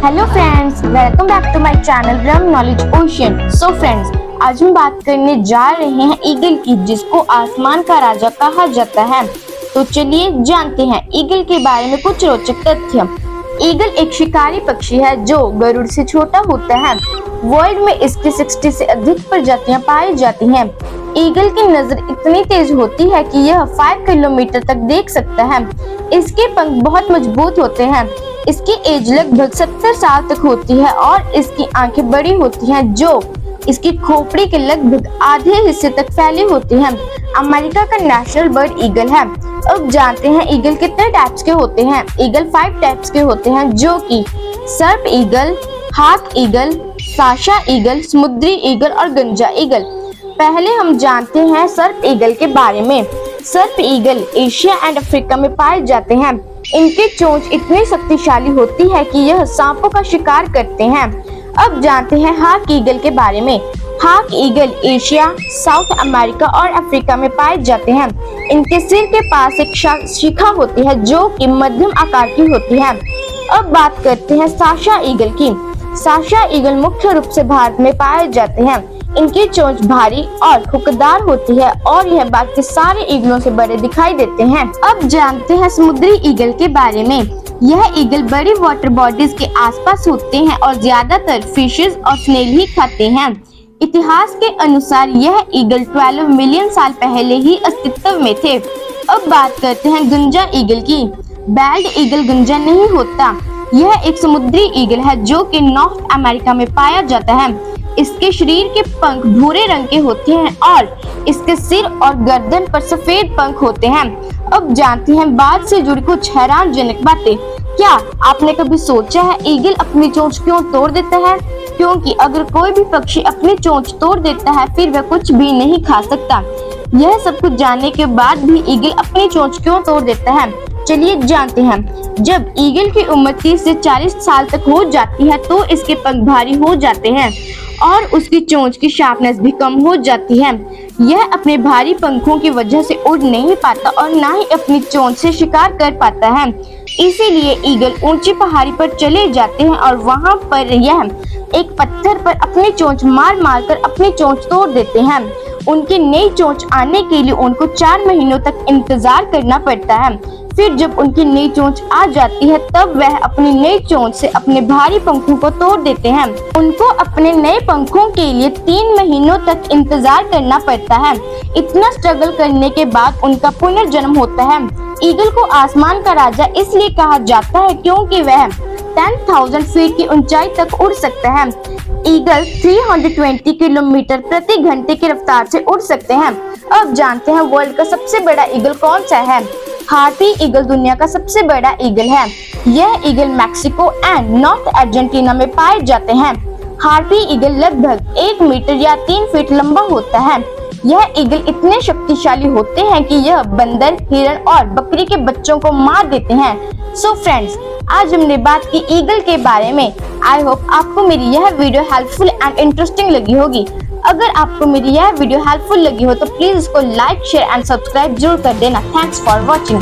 Hello friends, welcome back to my channel Brahm knowledge ocean. So friends, आज हम बात करने जा रहे हैं ईगल की, जिसको आसमान का राजा कहा जाता है। तो चलिए जानते हैं ईगल के बारे में कुछ रोचक तथ्य। ईगल एक शिकारी पक्षी है जो गरुड़ से छोटा होता है। वर्ल्ड में इसकी 60 से अधिक प्रजातियां पाई जाती हैं। ईगल की नजर इतनी तेज होती है कि यह 5 किलोमीटर तक देख सकता है। इसके पंख बहुत मजबूत होते हैं। इसकी एज लगभग 70 साल तक होती है और इसकी आंखें बड़ी होती हैं जो इसकी खोपड़ी के लगभग आधे हिस्से तक फैली होती हैं। अमेरिका का नेशनल बर्ड ईगल है। अब जानते हैं ईगल कितने टाइप्स के होते हैं। ईगल 5 टाइप्स के होते हैं, जो कि सर्प ईगल, हाक ईगल, साशा ईगल, समुद्री ईगल और गंजा ईगल। पहले हम जानते हैं सर्प ईगल के बारे में। सर्प ईगल एशिया एंड अफ्रीका में पाए जाते हैं। इनकी चोंच इतनी शक्तिशाली होती है कि यह सांपों का शिकार करते हैं। अब जानते हैं हाक ईगल के बारे में। हाक ईगल एशिया, साउथ अमेरिका और अफ्रीका में पाए जाते हैं। इनके सिर के पास एक शिखा होती है जो कि मध्यम आकार की होती है। अब बात करते हैं साशा ईगल की। साशा ईगल मुख्य रूप से भारत में पाए जाते हैं। इनकी चोंच भारी और हुकदार होती है और यह बाकी सारे ईगलों से बड़े दिखाई देते हैं। अब जानते हैं समुद्री ईगल के बारे में। यह ईगल बड़ी वाटर बॉडीज के आसपास होते हैं और ज्यादातर फिशेस और स्नेल ही खाते हैं। इतिहास के अनुसार यह ईगल 12 मिलियन साल पहले ही अस्तित्व में थे। अब बात करते हैं गंजा ईगल की। बेल्ड ईगल गंजा नहीं होता। यह एक समुद्री ईगल है जो कि नॉर्थ अमेरिका में पाया जाता है। इसके शरीर के पंख भूरे रंग के होते हैं और इसके सिर और गर्दन पर सफेद पंख होते हैं। अब जानते हैं बात से जुड़ी कुछ हैरानजनक बातें। क्या आपने कभी सोचा है ईगल अपनी चोंच क्यों तोड़ देता है? क्योंकि अगर कोई भी पक्षी अपनी चोंच तोड़ देता है फिर वह कुछ भी नहीं खा सकता। यह सब कुछ जानने के बाद भी ईगल अपनी चोंच क्यों तोड़ देता है, चलिए जानते हैं। जब ईगल की उम्र 30 से 40 साल तक हो जाती है तो इसके पंख भारी हो जाते हैं और उसकी चोंच की शार्पनेस भी कम हो जाती है। यह अपने भारी पंखों की वजह से उड़ नहीं पाता और ना ही अपनी चोंच से शिकार कर पाता है। इसीलिए ईगल ऊंची पहाड़ी पर चले जाते हैं और वहां पर यह एक पत्थर पर अपनी चोंच मार मार कर अपनी चोंच तोड़ देते हैं। उनकी नई चोंच आने के लिए उनको 4 महीनों तक इंतजार करना पड़ता है। फिर जब उनकी नई चोंच आ जाती है तब वह अपनी नई चोंच से अपने भारी पंखों को तोड़ देते हैं। उनको अपने नए पंखों के लिए 3 महीनों तक इंतजार करना पड़ता है। इतना स्ट्रगल करने के बाद उनका पुनर्जन्म होता है। ईगल को आसमान का राजा इसलिए कहा जाता है क्योंकि वह 10,000 फीट की ऊंचाई तक उड़ सकता है। ईगल 320 किलोमीटर प्रति घंटे की रफ्तार से उड़ सकते हैं। अब जानते हैं वर्ल्ड का सबसे बड़ा ईगल कौन सा है। हार्पी ईगल दुनिया का सबसे बड़ा ईगल है। यह eagle Mexico and north Argentina में पाए जाते हैं। हार्पी ईगल लगभग 1 मीटर या 3 फीट लंबा होता है। यह ईगल इतने शक्तिशाली होते हैं कि यह बंदर, हिरण और बकरी के बच्चों को मार देते हैं। सो फ्रेंड्स, आज हमने बात की ईगल के बारे में। आई होप आपको मेरी यह वीडियो हेल्पफुल एंड इंटरेस्टिंग लगी होगी। अगर आपको मेरी यह वीडियो हेल्पफुल लगी हो तो प्लीज इसको लाइक, शेयर एंड सब्सक्राइब जरूर कर देना। Thanks for watching.